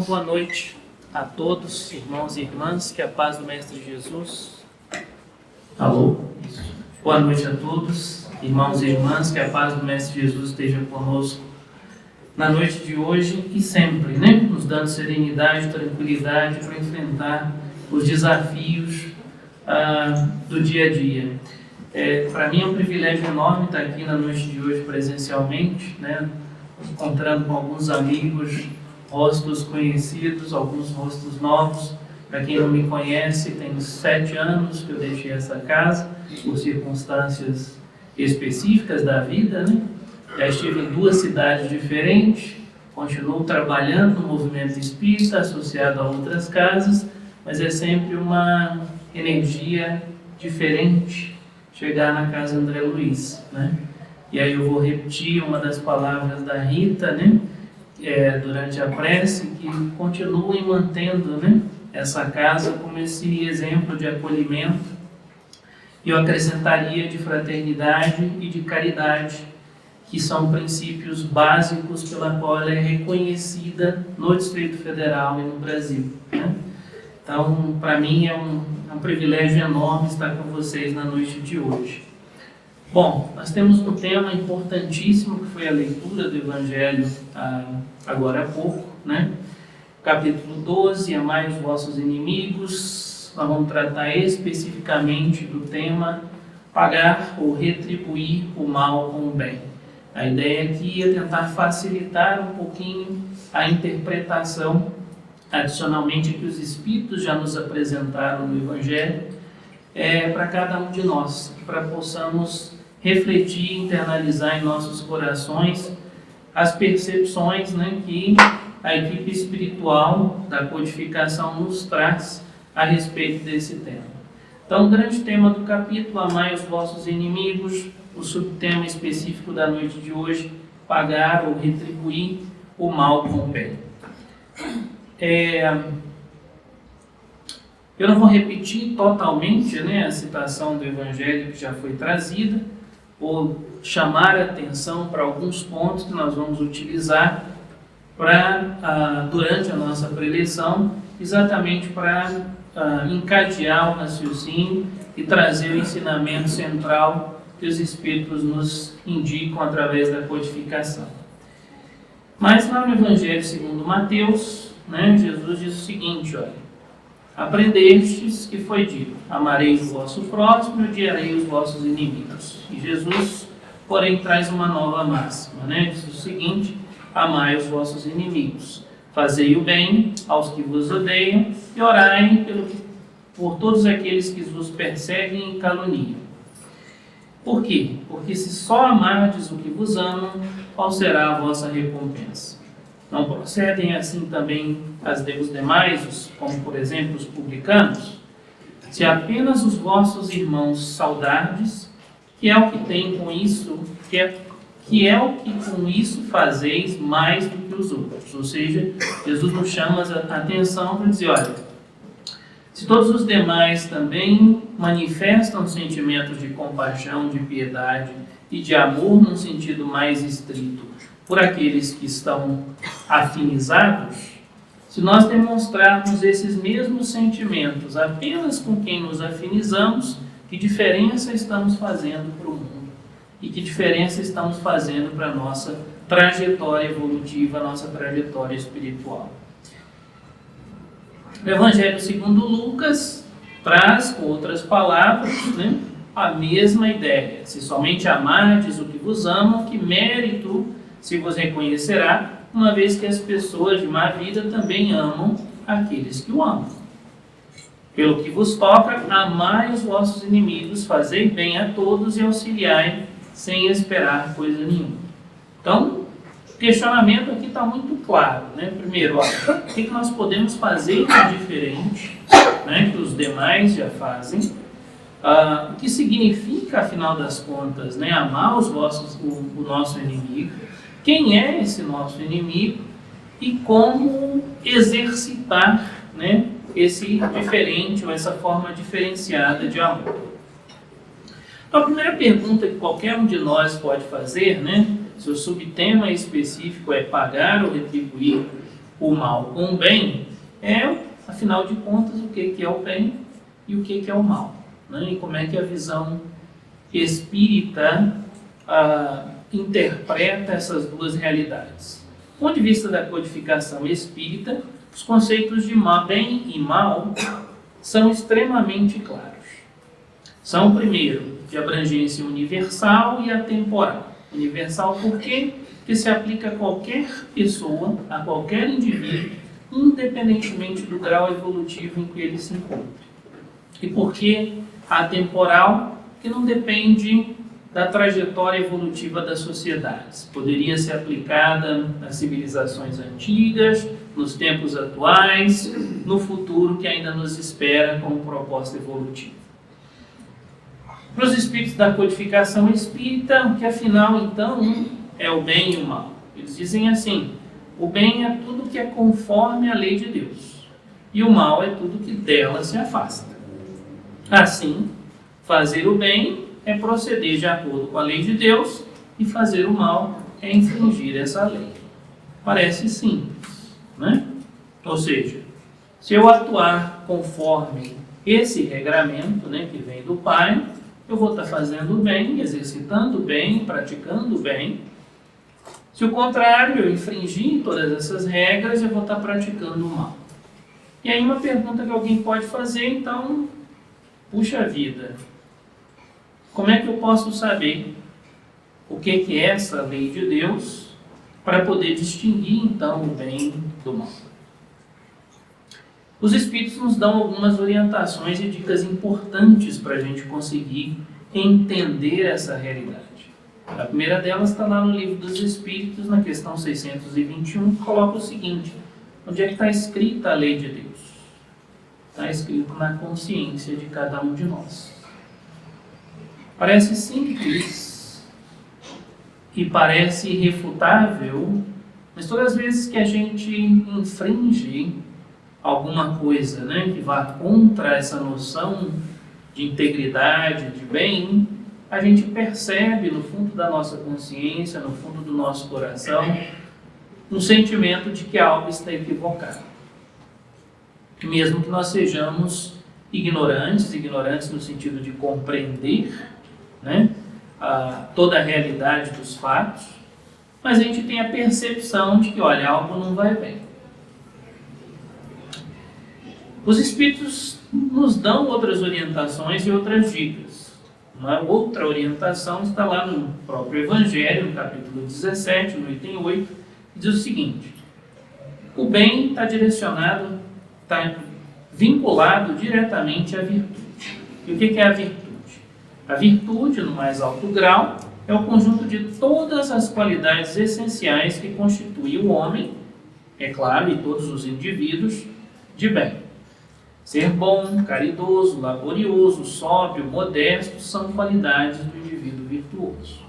Então, boa noite a todos, irmãos e irmãs, que a paz do Mestre Jesus. Alô? Boa noite a todos, irmãos e irmãs, que a paz do Mestre Jesus esteja conosco na noite de hoje e sempre, né? Nos dando serenidade, tranquilidade para enfrentar os desafios do dia a dia. Para mim é um privilégio enorme estar aqui na noite de hoje presencialmente, né? Encontrando com alguns amigos, rostos conhecidos, alguns rostos novos. Para quem não me conhece, tem 7 anos que eu deixei essa casa, por circunstâncias específicas da vida, né? Já estive em 2 cidades diferentes, continuo trabalhando no movimento espírita, associado a outras casas, mas é sempre uma energia diferente chegar na casa André Luiz, né? E aí eu vou repetir uma das palavras da Rita, né? Durante a prece, que continuem mantendo, né, essa casa como esse exemplo de acolhimento. E eu acrescentaria de fraternidade e de caridade, que são princípios básicos pela qual ela é reconhecida no Distrito Federal e no Brasil, né? Então, para mim é um privilégio enorme estar com vocês na noite de hoje. Bom, nós temos um tema importantíssimo que foi a leitura do Evangelho agora há pouco, né? Capítulo 12, amai os vossos inimigos. Nós vamos tratar especificamente do tema pagar ou retribuir o mal com o bem. A ideia aqui é tentar facilitar um pouquinho a interpretação, adicionalmente que os Espíritos já nos apresentaram no Evangelho, para cada um de nós, para possamos refletir e internalizar em nossos corações as percepções, né, que a equipe espiritual da codificação nos traz a respeito desse tema. Então, o grande tema do capítulo, amai os vossos inimigos, o subtema específico da noite de hoje, pagar ou retribuir o mal com o bem. Eu não vou repetir totalmente, né, a citação do Evangelho que já foi trazida, vou chamar a atenção para alguns pontos que nós vamos utilizar durante a nossa preleção, exatamente para encadear o raciocínio e trazer o ensinamento central que os Espíritos nos indicam através da codificação. Mas lá no Evangelho segundo Mateus, né, Jesus diz o seguinte, olha: aprendestes que foi dito, amareis o vosso próximo e odiarei os vossos inimigos. E Jesus, porém, traz uma nova máxima, né? Diz o seguinte: amai os vossos inimigos, fazei o bem aos que vos odeiam e orai por todos aqueles que vos perseguem e caluniam. Por quê? Porque se só amardes o que vos amam, qual será a vossa recompensa? Não procedem assim também os demais, como por exemplo os publicanos? Se apenas os vossos irmãos saudardes, que é o que tem com isso, que é o que com isso fazeis mais do que os outros. Ou seja, Jesus nos chama a atenção para dizer, olha, se todos os demais também manifestam sentimentos de compaixão, de piedade e de amor num sentido mais estrito por aqueles que estão afinizados, se nós demonstrarmos esses mesmos sentimentos apenas com quem nos afinizamos, que diferença estamos fazendo para o mundo? E que diferença estamos fazendo para a nossa trajetória evolutiva, a nossa trajetória espiritual? O Evangelho segundo Lucas traz, com outras palavras, né, a mesma ideia. Se somente amardes o que vos amam, que mérito se vos reconhecerá, uma vez que as pessoas de má vida também amam aqueles que o amam. Pelo que vos toca, amai os vossos inimigos, fazei bem a todos e auxiliai sem esperar coisa nenhuma. Então, o questionamento aqui está muito claro, né? Primeiro, olha, o que nós podemos fazer de diferente, né, que os demais já fazem? O que significa, afinal das contas, né, amar o nosso inimigo? Quem é esse nosso inimigo? E como exercitar, né, esse diferente ou essa forma diferenciada de amor? Então, a primeira pergunta que qualquer um de nós pode fazer, né, se o subtema específico é pagar ou retribuir o mal com o bem é, afinal de contas, o que é o bem e o que é o mal, né? E como é que a visão espírita interpreta essas duas realidades. Do ponto de vista da codificação espírita, os conceitos de bem e mal são extremamente claros. São, primeiro, de abrangência universal e atemporal. Universal por quê? Porque se aplica a qualquer pessoa, a qualquer indivíduo, independentemente do grau evolutivo em que ele se encontre. E por que atemporal? Porque não depende da trajetória evolutiva das sociedades. Poderia ser aplicada nas civilizações antigas, nos tempos atuais, no futuro que ainda nos espera como proposta evolutiva. Para os espíritos da codificação espírita, o que afinal então é o bem e o mal? Eles dizem assim: o bem é tudo que é conforme à lei de Deus, e o mal é tudo que dela se afasta. Assim, fazer o bem é proceder de acordo com a lei de Deus, e fazer o mal é infringir essa lei. Parece simples, né? Ou seja, se eu atuar conforme esse regramento, né, que vem do Pai, eu vou estar fazendo o bem, exercitando o bem, praticando o bem. Se o contrário, eu infringir todas essas regras, eu vou estar praticando o mal. E aí uma pergunta que alguém pode fazer, então, puxa vida, como é que eu posso saber o que é essa lei de Deus para poder distinguir, então, o bem do mal? Os Espíritos nos dão algumas orientações e dicas importantes para a gente conseguir entender essa realidade. A primeira delas está lá no Livro dos Espíritos, na questão 621, que coloca o seguinte: onde é que está escrita a lei de Deus? Está escrito na consciência de cada um de nós. Parece simples e parece irrefutável, mas todas as vezes que a gente infringe alguma coisa, né, que vá contra essa noção de integridade, de bem, a gente percebe no fundo da nossa consciência, no fundo do nosso coração, um sentimento de que algo está equivocado. Mesmo que nós sejamos ignorantes no sentido de compreender, né, toda a realidade dos fatos, mas a gente tem a percepção de que, olha, algo não vai bem. Os Espíritos nos dão outras orientações e outras dicas. Uma outra orientação está lá no próprio Evangelho, no capítulo 17, no item 8, que diz o seguinte: o bem está direcionado, está vinculado diretamente à virtude. E o que é a virtude? A virtude, no mais alto grau, é o conjunto de todas as qualidades essenciais que constituem o homem, é claro, e todos os indivíduos, de bem. Ser bom, caridoso, laborioso, sóbrio, modesto são qualidades do indivíduo virtuoso.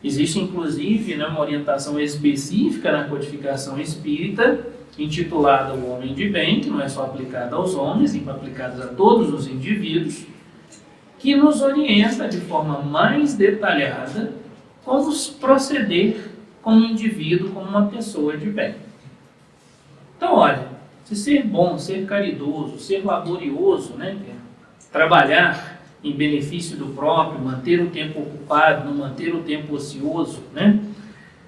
Existe, inclusive, uma orientação específica na codificação espírita, intitulada O Homem de Bem, que não é só aplicada aos homens, e aplicada a todos os indivíduos, que nos orienta de forma mais detalhada como proceder como indivíduo, como uma pessoa de bem. Então, olha, se ser bom, ser caridoso, ser laborioso, né, trabalhar em benefício do próprio, manter o tempo ocupado, não manter o tempo ocioso, né?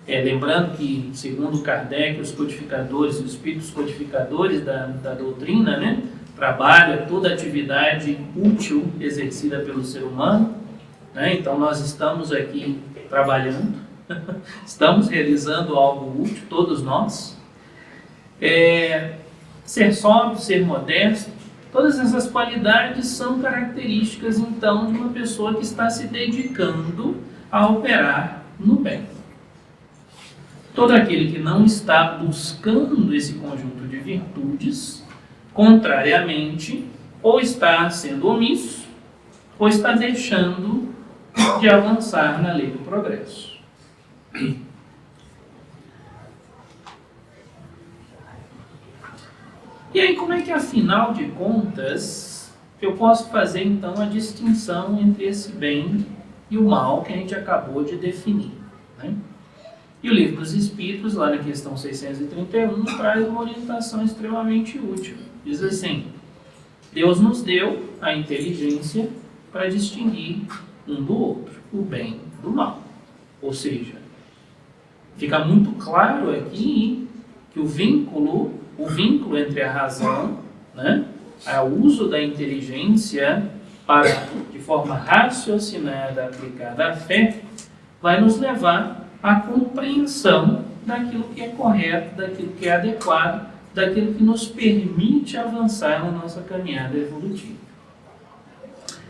Lembrando que, segundo Kardec, os codificadores, os espíritos codificadores da doutrina, né, trabalha toda atividade útil exercida pelo ser humano, né? Então nós estamos aqui trabalhando, estamos realizando algo útil, todos nós. Ser sóbrio, ser modesto, todas essas qualidades são características, então, de uma pessoa que está se dedicando a operar no bem. Todo aquele que não está buscando esse conjunto de virtudes, contrariamente, ou está sendo omisso, ou está deixando de avançar na lei do progresso. E aí, como é que, afinal de contas, eu posso fazer, então, a distinção entre esse bem e o mal que a gente acabou de definir, né? E o Livro dos Espíritos, lá na questão 631, traz uma orientação extremamente útil. Diz assim: Deus nos deu a inteligência para distinguir um do outro, o bem do mal. Ou seja, fica muito claro aqui que o vínculo entre a razão, né, o uso da inteligência para, de forma raciocinada, aplicada à fé, vai nos levar à compreensão daquilo que é correto, daquilo que é adequado, daquilo que nos permite avançar na nossa caminhada evolutiva.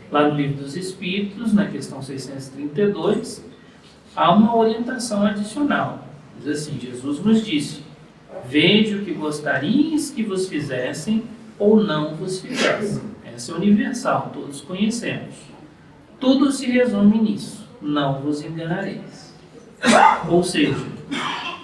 Lá no Livro dos Espíritos, na questão 632, há uma orientação adicional. Diz assim: Jesus nos disse: Vede o que gostarias que vos fizessem ou não vos fizessem. Essa é universal, todos conhecemos. Tudo se resume nisso: não vos enganareis. Ou seja,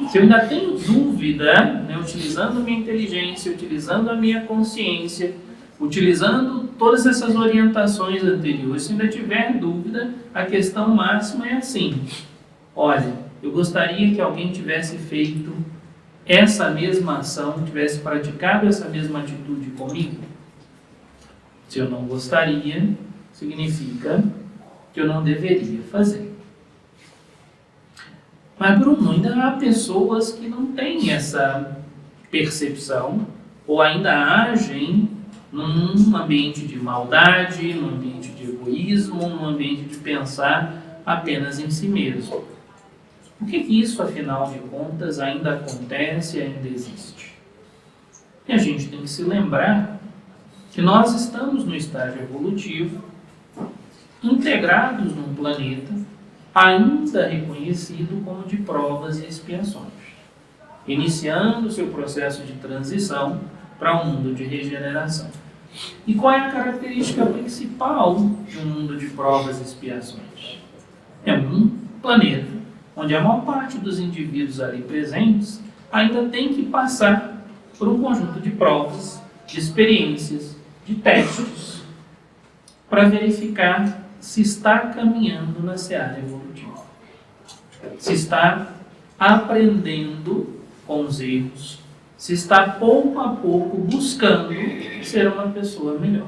se eu ainda tenho dúvida, né, utilizando a minha inteligência, utilizando a minha consciência, utilizando todas essas orientações anteriores, se ainda tiver dúvida, a questão máxima é assim: olha, eu gostaria que alguém tivesse feito essa mesma ação, tivesse praticado essa mesma atitude comigo. Se eu não gostaria, significa que eu não deveria fazer. Mas, Bruno, ainda há pessoas que não têm essa percepção ou ainda agem num ambiente de maldade, num ambiente de egoísmo, num ambiente de pensar apenas em si mesmo. Por que isso, afinal de contas, ainda acontece e ainda existe? E a gente tem que se lembrar que nós estamos no estágio evolutivo, integrados num planeta ainda reconhecido como de provas e expiações, iniciando o seu processo de transição para um mundo de regeneração. E qual é a característica principal de um mundo de provas e expiações? É um planeta onde a maior parte dos indivíduos ali presentes ainda tem que passar por um conjunto de provas, de experiências, de testes, para verificar se está caminhando na seara evolutiva, se está aprendendo com os erros, se está pouco a pouco buscando ser uma pessoa melhor.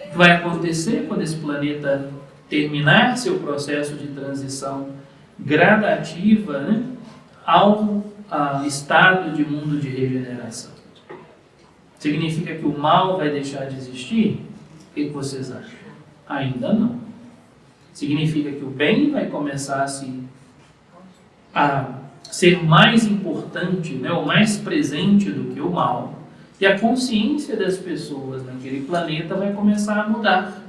O que vai acontecer quando esse planeta terminar seu processo de transição gradativa, né, ao estado de mundo de regeneração? Significa que o mal vai deixar de existir? O que vocês acham? Ainda não. Significa que o bem vai começar a ser mais importante, né, ou mais presente do que o mal, e a consciência das pessoas naquele planeta vai começar a mudar,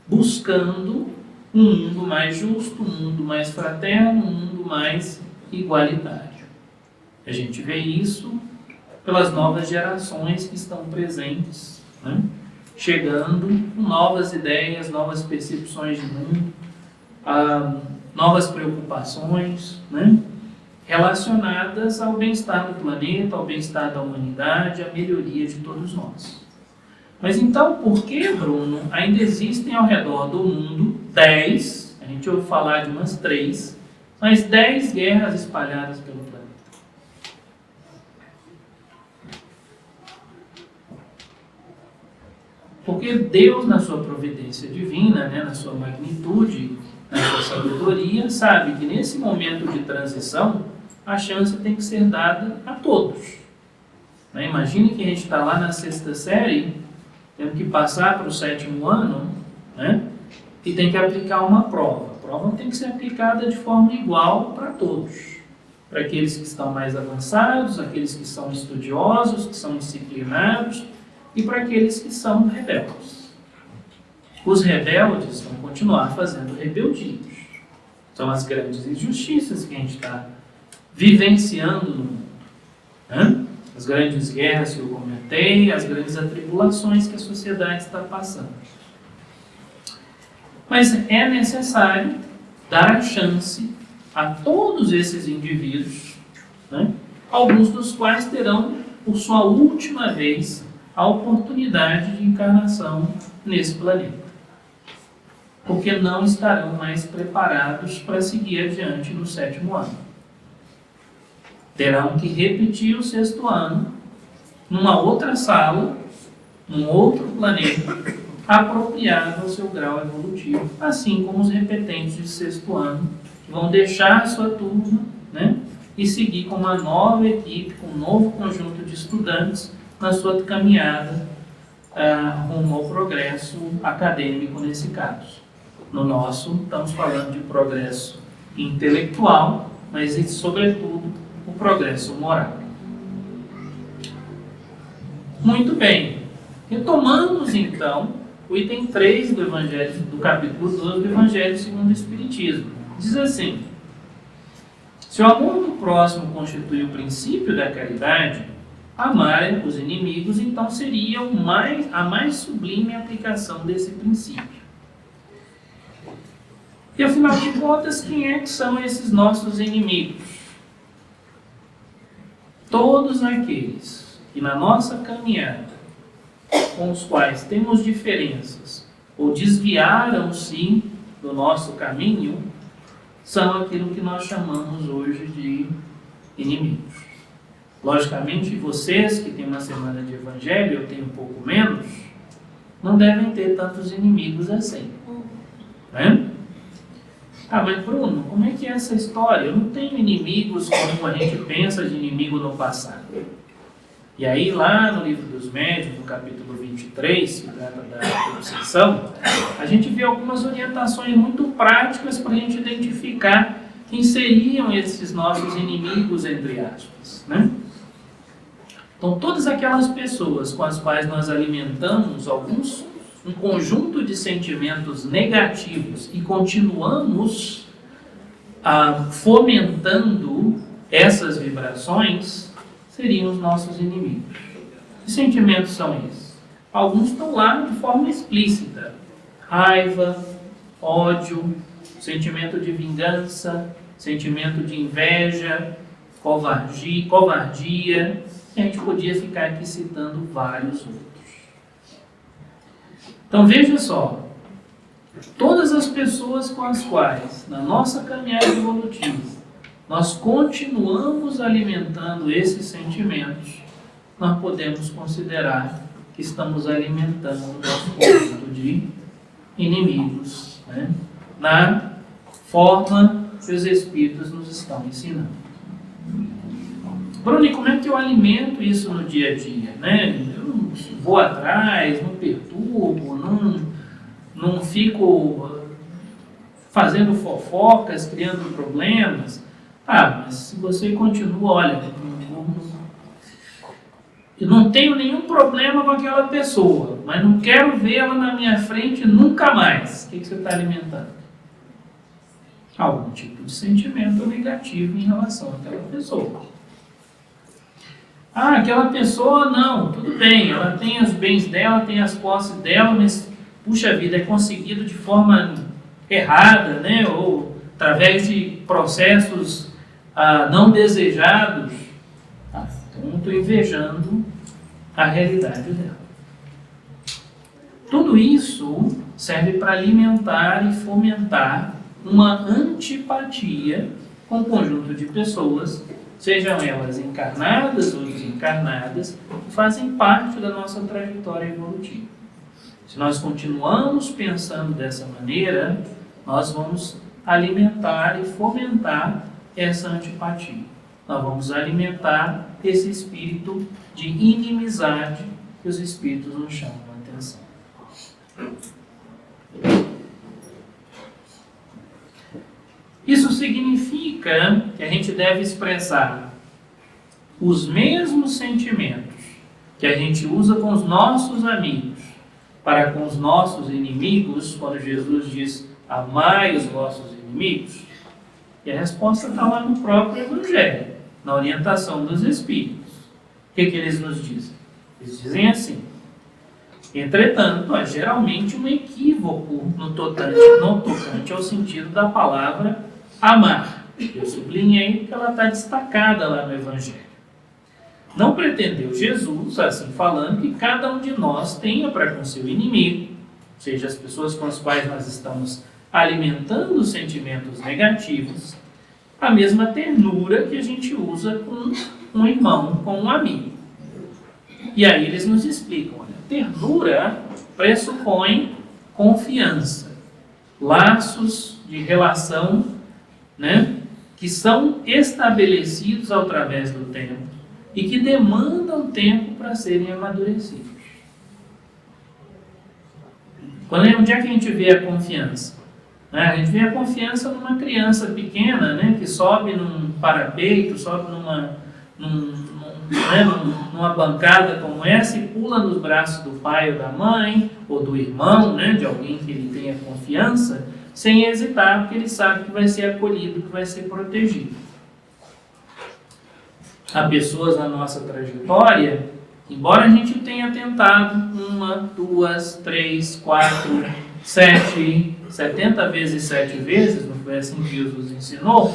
buscando um mundo mais justo, um mundo mais fraterno, um mundo mais igualitário. A gente vê isso pelas novas gerações que estão presentes, né? Chegando com novas ideias, novas percepções de mundo, novas preocupações, né, relacionadas ao bem-estar do planeta, ao bem-estar da humanidade, à melhoria de todos nós. Mas então, por que, Bruno, ainda existem ao redor do mundo 10, a gente ouve falar de umas 3, mas 10 guerras espalhadas pelo planeta? Porque Deus, na sua providência divina, né, na sua magnitude, na sua sabedoria, sabe que nesse momento de transição, a chance tem que ser dada a todos. Né? Imagine que a gente está lá na 6ª série, tendo que passar para o 7º ano, né, e tem que aplicar uma prova. A prova tem que ser aplicada de forma igual para todos. Para aqueles que estão mais avançados, aqueles que são estudiosos, que são disciplinados, e para aqueles que são rebeldes. Os rebeldes vão continuar fazendo rebeldias. São as grandes injustiças que a gente está vivenciando no mundo, né? As grandes guerras que eu comentei, as grandes atribulações que a sociedade está passando. Mas é necessário dar a chance a todos esses indivíduos, né? Alguns dos quais terão, por sua última vez, a oportunidade de encarnação nesse planeta. porque não estarão mais preparados para seguir adiante no 7º ano. Terão que repetir o 6º ano numa outra sala, num outro planeta, apropriado ao seu grau evolutivo, assim como os repetentes de 6º ano, que vão deixar a sua turma, né, e seguir com uma nova equipe, com um novo conjunto de estudantes na sua caminhada rumo ao progresso acadêmico nesse caso. No nosso, estamos falando de progresso intelectual, mas sobretudo o progresso moral. Muito bem. Retomamos então o item 3 do Evangelho, do capítulo 12 do Evangelho segundo o Espiritismo. Diz assim: se o amor do próximo constitui o princípio da caridade, amar os inimigos então seria a mais sublime aplicação desse princípio. E afinal de contas, quem é que são esses nossos inimigos? Todos aqueles que na nossa caminhada, com os quais temos diferenças, ou desviaram-se do nosso caminho, são aquilo que nós chamamos hoje de inimigos. Logicamente, vocês que têm uma semana de evangelho, eu tenho um pouco menos, não devem ter tantos inimigos assim. Né? Ah, mas Bruno, como é que é essa história? Eu não tenho inimigos como a gente pensa de inimigo no passado. E aí, lá no Livro dos Médiuns, no capítulo 23, que trata da obsessão, a gente vê algumas orientações muito práticas para a gente identificar quem seriam esses nossos inimigos, entre aspas. Né? Então, todas aquelas pessoas com as quais nós alimentamos um conjunto de sentimentos negativos e continuamos fomentando essas vibrações, seriam os nossos inimigos. Que sentimentos são esses? Alguns estão lá de forma explícita: raiva, ódio, sentimento de vingança, sentimento de inveja, covardia. A gente podia ficar aqui citando vários outros. Então veja só, todas as pessoas com as quais, na nossa caminhada evolutiva, nós continuamos alimentando esses sentimentos, nós podemos considerar que estamos alimentando o nosso conjunto de inimigos, né? Na forma que os Espíritos nos estão ensinando. Bruno, e como é que eu alimento isso no dia a dia? Né? Eu não vou atrás, não perturbo, não fico fazendo fofocas, criando problemas. Ah, mas se você continua, olha, eu não tenho nenhum problema com aquela pessoa, mas não quero vê-la na minha frente nunca mais. O que você está alimentando? Algum tipo de sentimento negativo em relação àquela pessoa. Ah, aquela pessoa não, tudo bem, ela tem os bens dela, tem as posses dela, mas, puxa vida, é conseguido de forma errada, né? Ou através de processos não desejados. Então, eu estou invejando a realidade dela. Tudo isso serve para alimentar e fomentar uma antipatia com o conjunto de pessoas, sejam elas encarnadas ou desencarnadas, que fazem parte da nossa trajetória evolutiva. Se nós continuamos pensando dessa maneira, nós vamos alimentar e fomentar essa antipatia. Nós vamos alimentar esse espírito de inimizade que os espíritos nos chamam a atenção. Isso significa que a gente deve expressar os mesmos sentimentos que a gente usa com os nossos amigos para com os nossos inimigos, quando Jesus diz: amai os vossos inimigos. E a resposta está lá no próprio Evangelho, na orientação dos Espíritos. O que eles nos dizem? Eles dizem assim: entretanto, há geralmente um equívoco no tocante ao sentido da palavra amar. Eu sublinhei porque ela está destacada lá no Evangelho. Não pretendeu Jesus, assim falando, que cada um de nós tenha para com seu inimigo seja, as pessoas com as quais nós estamos alimentando sentimentos negativos, a mesma ternura que a gente usa com um irmão, com um amigo. E aí eles nos explicam, olha, ternura pressupõe confiança, laços de relação, né, que são estabelecidos através do tempo e que demandam tempo para serem amadurecidos. Onde é que a gente vê a confiança? A gente vê a confiança numa criança pequena, né, que sobe num parapeito, sobe numa bancada como essa e pula nos braços do pai ou da mãe, ou do irmão, né, de alguém que ele tenha confiança, sem hesitar, porque ele sabe que vai ser acolhido, que vai ser protegido. Há pessoas na nossa trajetória, embora a gente tenha tentado 1, 2, 3, 4, 7, 70 vezes 7 vezes, não foi assim que Jesus ensinou,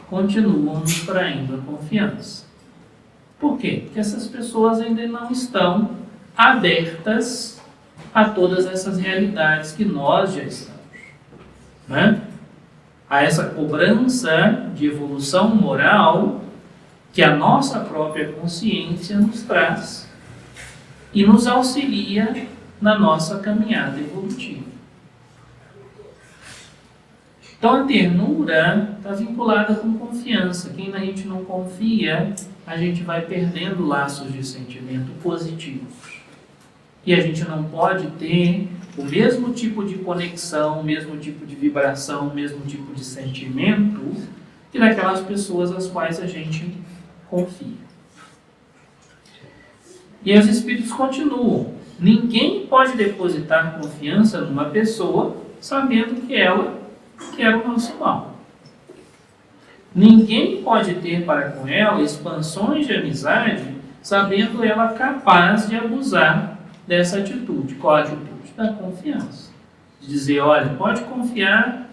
continuam nos traindo a confiança. Por quê? Porque essas pessoas ainda não estão abertas a todas essas realidades que nós já estamos. Né? A essa cobrança de evolução moral que a nossa própria consciência nos traz e nos auxilia na nossa caminhada evolutiva. Então a ternura está vinculada com confiança. Quem a gente não confia, a gente vai perdendo laços de sentimento positivos. E a gente não pode ter o mesmo tipo de conexão, o mesmo tipo de vibração, o mesmo tipo de sentimento que daquelas pessoas às quais a gente confia. E os Espíritos continuam. Ninguém pode depositar confiança numa pessoa sabendo que ela quer o nosso mal. Ninguém pode ter para com ela expansões de amizade sabendo ela capaz de abusar dessa atitude. Qual a atitude? Da confiança. De dizer, olha, pode confiar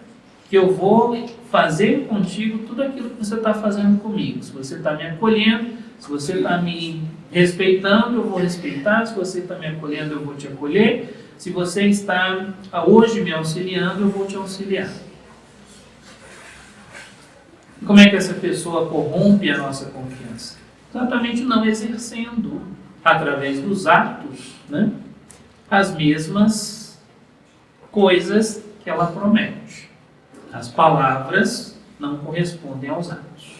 que eu vou fazer contigo tudo aquilo que você está fazendo comigo. Se você está me acolhendo, se você está me respeitando, eu vou respeitar. Se você está me acolhendo, eu vou te acolher. Se você está hoje me auxiliando, eu vou te auxiliar. Como é que essa pessoa corrompe a nossa confiança? Exatamente não exercendo, através dos atos, né, as mesmas coisas que ela promete. As palavras não correspondem aos atos.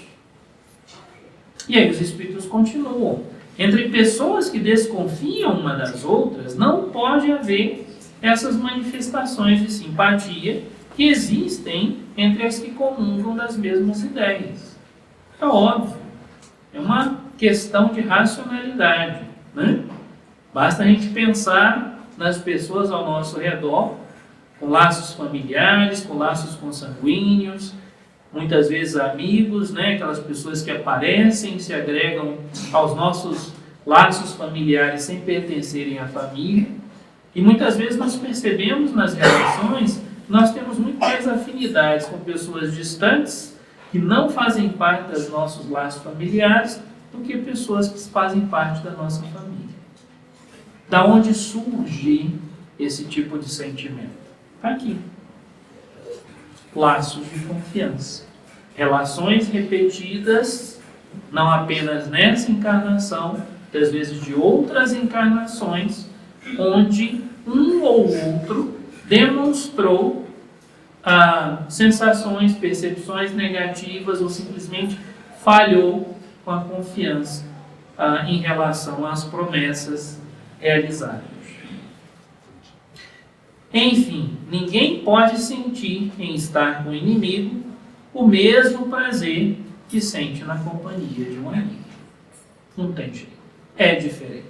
E aí os Espíritos continuam. Entre pessoas que desconfiam uma das outras, não pode haver essas manifestações de simpatia que existem entre as que comungam das mesmas ideias. É óbvio. É uma questão de racionalidade, né? Basta a gente pensar nas pessoas ao nosso redor, com laços familiares, com laços consanguíneos, muitas vezes amigos, né? Aquelas pessoas que aparecem, se agregam aos nossos laços familiares sem pertencerem à família. E muitas vezes nós percebemos nas relações que nós temos muito mais afinidades com pessoas distantes, que não fazem parte dos nossos laços familiares, do que pessoas que fazem parte da nossa família. Da onde surge esse tipo de sentimento? Está aqui. Laços de confiança. Relações repetidas, não apenas nessa encarnação, às vezes de outras encarnações, onde um ou outro demonstrou sensações, percepções negativas ou simplesmente falhou com a confiança em relação às promessas realizadas. Enfim, ninguém pode sentir em estar com o inimigo o mesmo prazer que sente na companhia de um amigo. Não tem jeito. É diferente.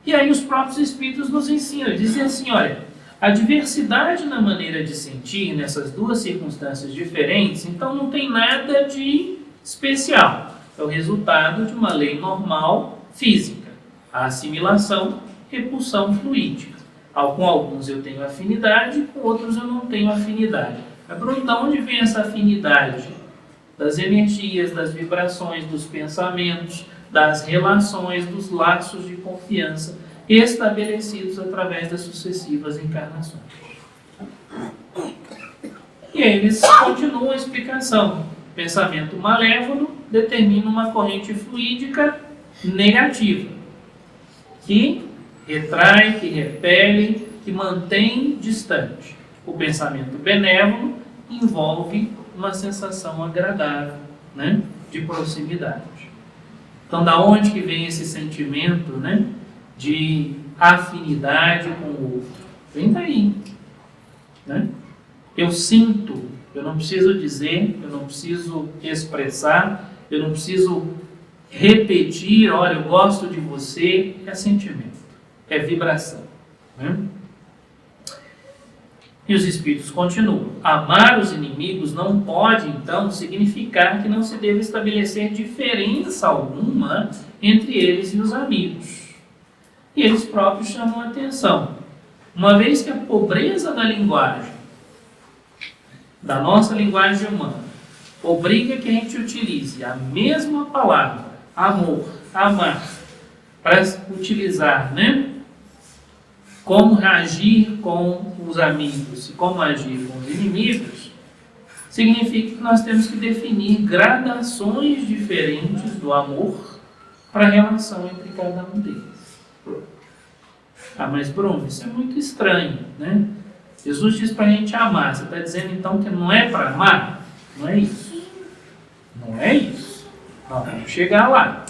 E aí os próprios Espíritos nos ensinam, dizem assim, olha, a diversidade na maneira de sentir nessas duas circunstâncias diferentes, então não tem nada de especial. É o resultado de uma lei normal física, a assimilação, repulsão fluídica. Com alguns eu tenho afinidade, com outros eu não tenho afinidade. Mas, Bruno, de onde vem essa afinidade? Das energias, das vibrações, dos pensamentos, das relações, dos laços de confiança estabelecidos através das sucessivas encarnações. E aí eles continuam a explicação. Pensamento malévolo determina uma corrente fluídica negativa, que retrai, que repele, que mantém distante. O pensamento benévolo envolve uma sensação agradável, né, de proximidade. Então, da onde que vem esse sentimento, né, de afinidade com o outro? Vem daí, né? Eu sinto, eu não preciso dizer, eu não preciso expressar, eu não preciso repetir, olha, eu gosto de você. É sentimento, é vibração, né? E os Espíritos continuam. Amar os inimigos não pode, então, significar que não se deve estabelecer diferença alguma entre eles e os amigos. E eles próprios chamam a atenção. Uma vez que a pobreza da linguagem, da nossa linguagem humana, obriga que a gente utilize a mesma palavra, amor, amar, para utilizar, né? Como agir com os amigos e como agir com os inimigos, significa que nós temos que definir gradações diferentes do amor para a relação entre cada um deles. Ah, mas Bruno, isso é muito estranho, né? Jesus diz para a gente amar. Você está dizendo então que não é para amar? Não é isso. Não é isso. Nós vamos chegar lá.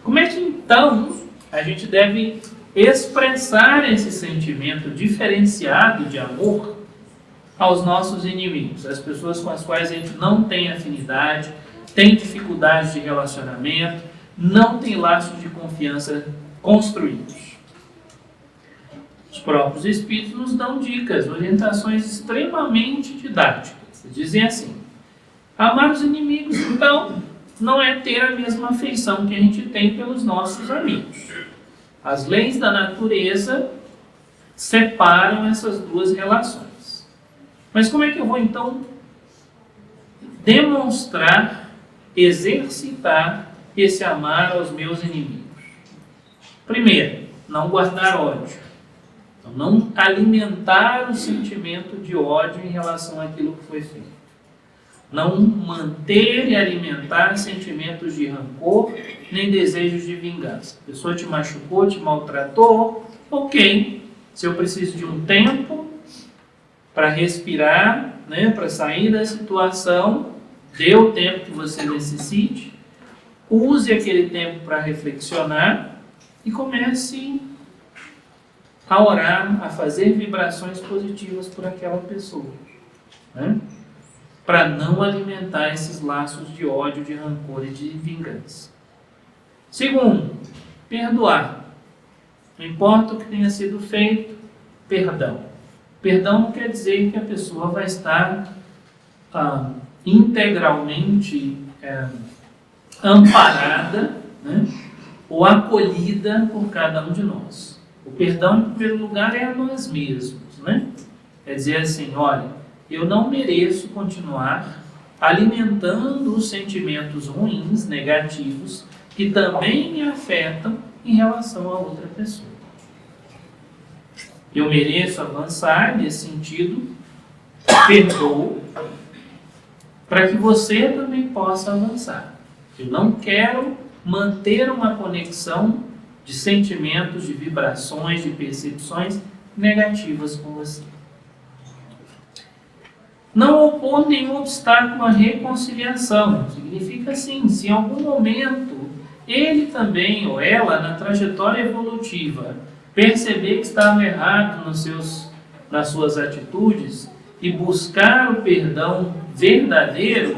Como é que então a gente deve expressar esse sentimento diferenciado de amor aos nossos inimigos, às pessoas com as quais a gente não tem afinidade, tem dificuldade de relacionamento, não tem laços de confiança construídos? Os próprios Espíritos nos dão dicas, orientações extremamente didáticas. Eles dizem assim: amar os inimigos, então, não é ter a mesma afeição que a gente tem pelos nossos amigos. As leis da natureza separam essas duas relações. Mas como é que eu vou, então, demonstrar, exercitar esse amar aos meus inimigos? Primeiro, não guardar ódio. Então, não alimentar o sentimento de ódio em relação àquilo que foi feito. Não manter e alimentar sentimentos de rancor, nem desejos de vingança. A pessoa te machucou, te maltratou, ok. Se eu preciso de um tempo para respirar, né, para sair da situação, dê o tempo que você necessite, use aquele tempo para reflexionar e comece a orar, a fazer vibrações positivas por aquela pessoa, né? Para não alimentar esses laços de ódio, de rancor e de vingança. Segundo, perdoar. Não importa o que tenha sido feito, perdão. Perdão não quer dizer que a pessoa vai estar integralmente amparada, né, ou acolhida por cada um de nós. O perdão, em primeiro lugar, é a nós mesmos, né? É dizer assim, olha, eu não mereço continuar alimentando os sentimentos ruins, negativos, que também me afetam em relação a outra pessoa. Eu mereço avançar nesse sentido, perdoo, para que você também possa avançar. Eu não quero manter uma conexão de sentimentos, de vibrações, de percepções negativas com você. Não opor nenhum obstáculo à reconciliação. Significa assim, se em algum momento ele também ou ela, na trajetória evolutiva, perceber que estava errado nas suas atitudes e buscar o perdão verdadeiro,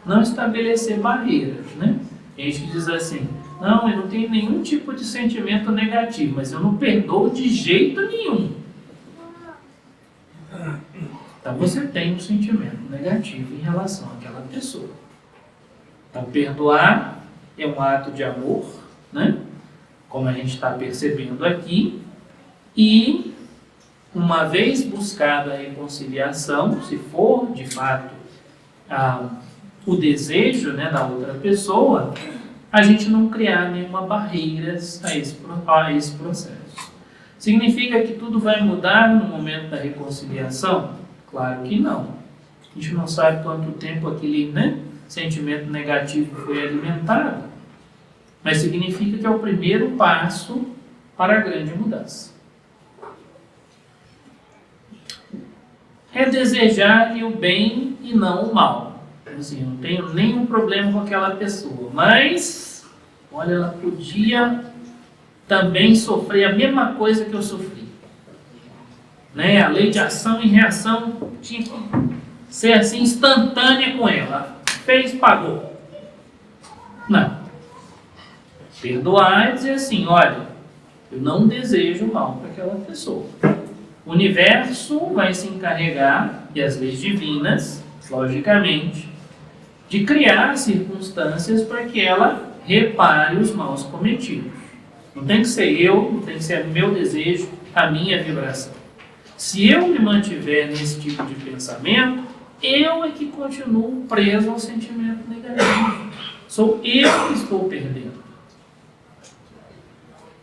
não estabelecer barreiras, né? A gente diz assim, não, eu não tenho nenhum tipo de sentimento negativo, mas eu não perdoo de jeito nenhum. Então você tem um sentimento negativo em relação àquela pessoa. Então perdoar é um ato de amor, né? Como a gente está percebendo aqui, e uma vez buscada a reconciliação, se for de fato o desejo, né, da outra pessoa, a gente não criar nenhuma barreira a esse processo. Significa que tudo vai mudar no momento da reconciliação? Claro que não. A gente não sabe quanto tempo aquele sentimento negativo foi alimentado, mas significa que é o primeiro passo para a grande mudança. É desejar-lhe o bem e não o mal. Assim, eu não tenho nenhum problema com aquela pessoa, mas, olha, ela podia também sofrer a mesma coisa que eu sofri. A lei de ação e reação tinha que ser assim, instantânea com ela. Fez, pagou. Não. Perdoar e dizer assim, olha, eu não desejo mal para aquela pessoa. O universo vai se encarregar, e as leis divinas, logicamente, de criar circunstâncias para que ela repare os maus cometidos. Não tem que ser eu, não tem que ser meu desejo, a minha vibração. Se eu me mantiver nesse tipo de pensamento, eu é que continuo preso ao sentimento negativo. Sou eu que estou perdendo.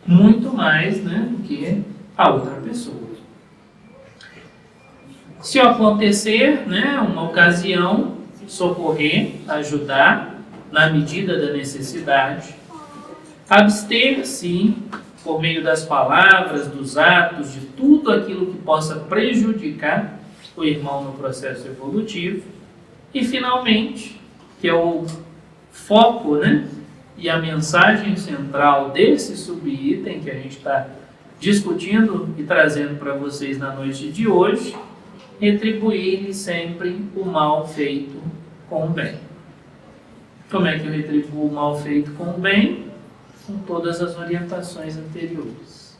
Muito mais do que a outra pessoa. Se acontecer uma ocasião, socorrer, ajudar na medida da necessidade, abster-se por meio das palavras, dos atos, de tudo aquilo que possa prejudicar o irmão no processo evolutivo, e finalmente, que é o foco e a mensagem central desse subitem que a gente está discutindo e trazendo para vocês na noite de hoje, retribuir-lhe sempre o mal feito com o bem. Como é que eu retribuo o mal feito com o bem? Com todas as orientações anteriores.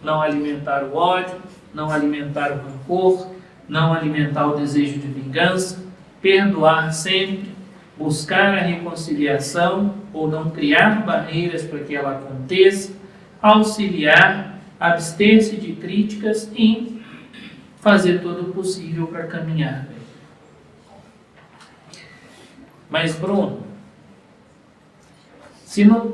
Não alimentar o ódio, não alimentar o rancor, não alimentar o desejo de vingança, perdoar sempre, buscar a reconciliação ou não criar barreiras para que ela aconteça, auxiliar, abster-se de críticas e fazer todo o possível para caminhar bem. Mas, Bruno, se no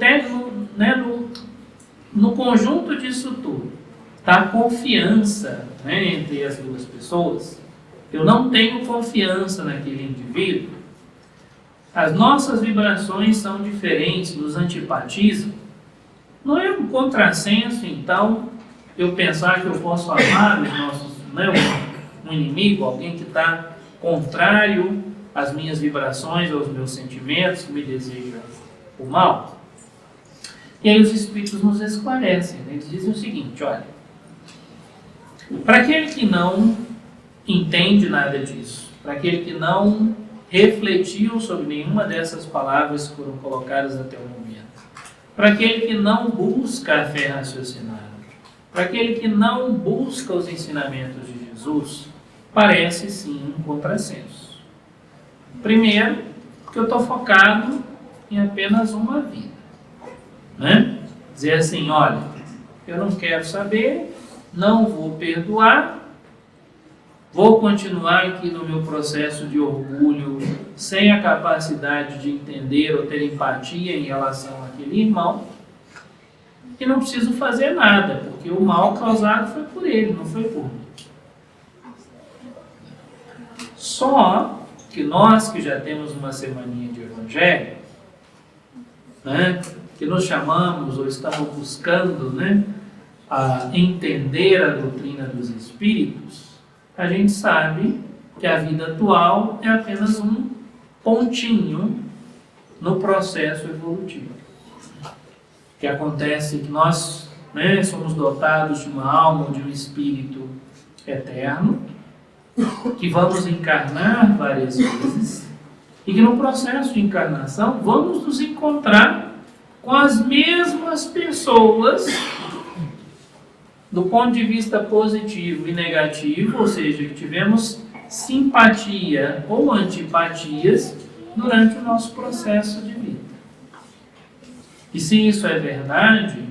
conjunto disso tudo está a confiança entre as duas pessoas, eu não tenho confiança naquele indivíduo, as nossas vibrações são diferentes, nos antipatizam, não é um contrassenso, então, eu pensar que eu posso amar os nossos um inimigo, alguém que está contrário às minhas vibrações, aos meus sentimentos, que me deseja o mal. E aí os Espíritos nos esclarecem, eles dizem o seguinte, olha, para aquele que não entende nada disso, para aquele que não refletiu sobre nenhuma dessas palavras que foram colocadas até o momento, para aquele que não busca a fé raciocinada, para aquele que não busca os ensinamentos de Jesus, parece sim um contrassenso. Primeiro, porque eu estou focado em apenas uma vida. Dizer assim, olha, eu não quero saber, não vou perdoar, vou continuar aqui no meu processo de orgulho, sem a capacidade de entender ou ter empatia em relação àquele irmão, e não preciso fazer nada, porque o mal causado foi por ele, não foi por mim. Só que nós que já temos uma semaninha de evangelho, que nos chamamos ou estamos buscando a entender a doutrina dos Espíritos, a gente sabe que a vida atual é apenas um pontinho no processo evolutivo. Que acontece que nós somos dotados de uma alma, de um espírito eterno, que vamos encarnar várias vezes, e que no processo de encarnação vamos nos encontrar com as mesmas pessoas do ponto de vista positivo e negativo, ou seja, que tivemos simpatia ou antipatias durante o nosso processo de vida. E se isso é verdade,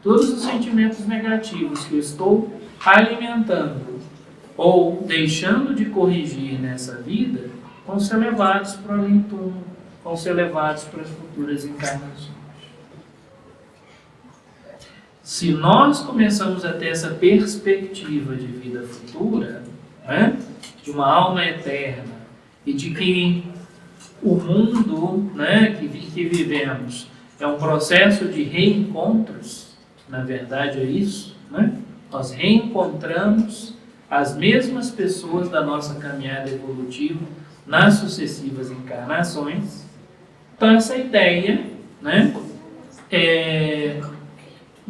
todos os sentimentos negativos que eu estou alimentando ou deixando de corrigir nessa vida vão ser levados para o além-túmulo, vão ser levados para as futuras encarnações. se nós começamos a ter essa perspectiva de vida futura, né, de uma alma eterna, e de que o mundo, né, que vivemos é um processo de reencontros, na verdade é isso, né? Nós reencontramos as mesmas pessoas da nossa caminhada evolutiva nas sucessivas encarnações. Então essa ideia, né,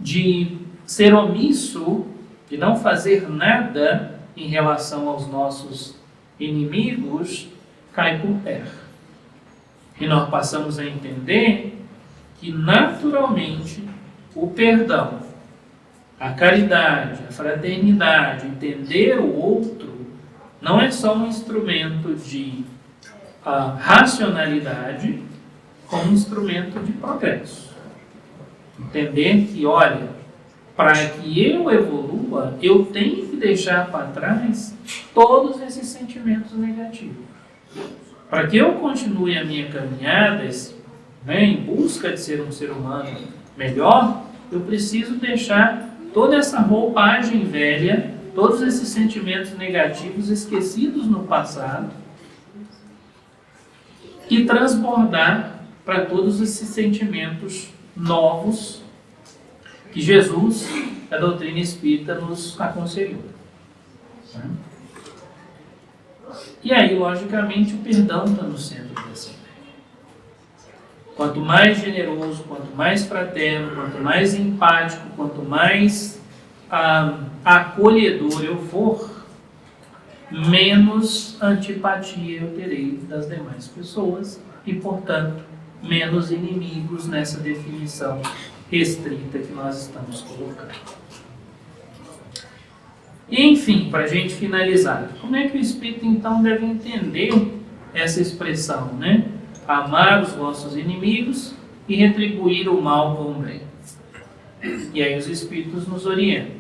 de ser omisso, de não fazer nada em relação aos nossos inimigos, cai por terra. E nós passamos a entender que naturalmente o perdão, a caridade, a fraternidade, entender o outro, não é só um instrumento de racionalidade, como um instrumento de progresso. Entender que, olha, para que eu evolua, eu tenho que deixar para trás todos esses sentimentos negativos. Para que eu continue a minha caminhada, né, em busca de ser um ser humano melhor, eu preciso deixar toda essa roupagem velha, todos esses sentimentos negativos esquecidos no passado e transbordar para todos esses sentimentos novos que Jesus, a doutrina espírita, nos aconselhou. E aí, logicamente, o perdão está no centro dessa ideia. Quanto mais generoso, quanto mais fraterno, quanto mais empático, quanto mais acolhedor eu for, menos antipatia eu terei das demais pessoas e, portanto, menos inimigos nessa definição restrita que nós estamos colocando. E, enfim, para a gente finalizar, como é que o Espírito então deve entender essa expressão, né? Amar os vossos inimigos e retribuir o mal com o bem. E aí os Espíritos nos orientam.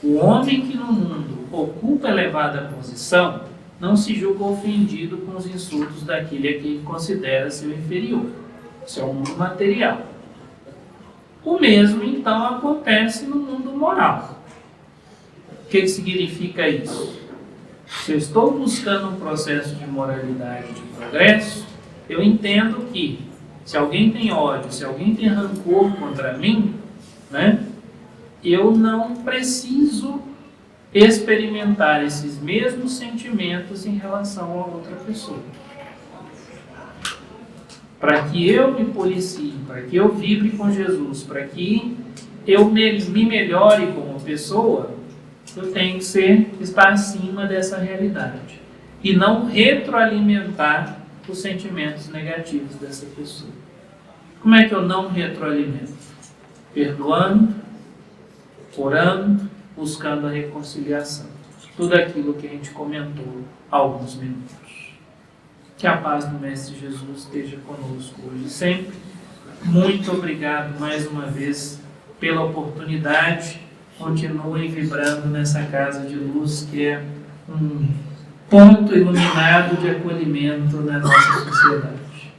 O homem que no mundo ocupa elevada posição não se julga ofendido com os insultos daquele a quem ele considera seu inferior. Isso é o mundo material. O mesmo, então, acontece no mundo moral. O que significa isso? Se eu estou buscando um processo de moralidade, de progresso, eu entendo que se alguém tem ódio, se alguém tem rancor contra mim, né, eu não preciso experimentar esses mesmos sentimentos em relação a outra pessoa. Para que eu me policie, para que eu vibre com Jesus, para que eu me melhore como pessoa, eu tenho que estar acima dessa realidade e não retroalimentar os sentimentos negativos dessa pessoa. Como é que eu não retroalimento? Perdoando, orando, buscando a reconciliação. Tudo aquilo que a gente comentou há alguns minutos. Que a paz do Mestre Jesus esteja conosco hoje e sempre. Muito obrigado mais uma vez pela oportunidade. Continuem vibrando nessa casa de luz que é um ponto iluminado de acolhimento na nossa sociedade.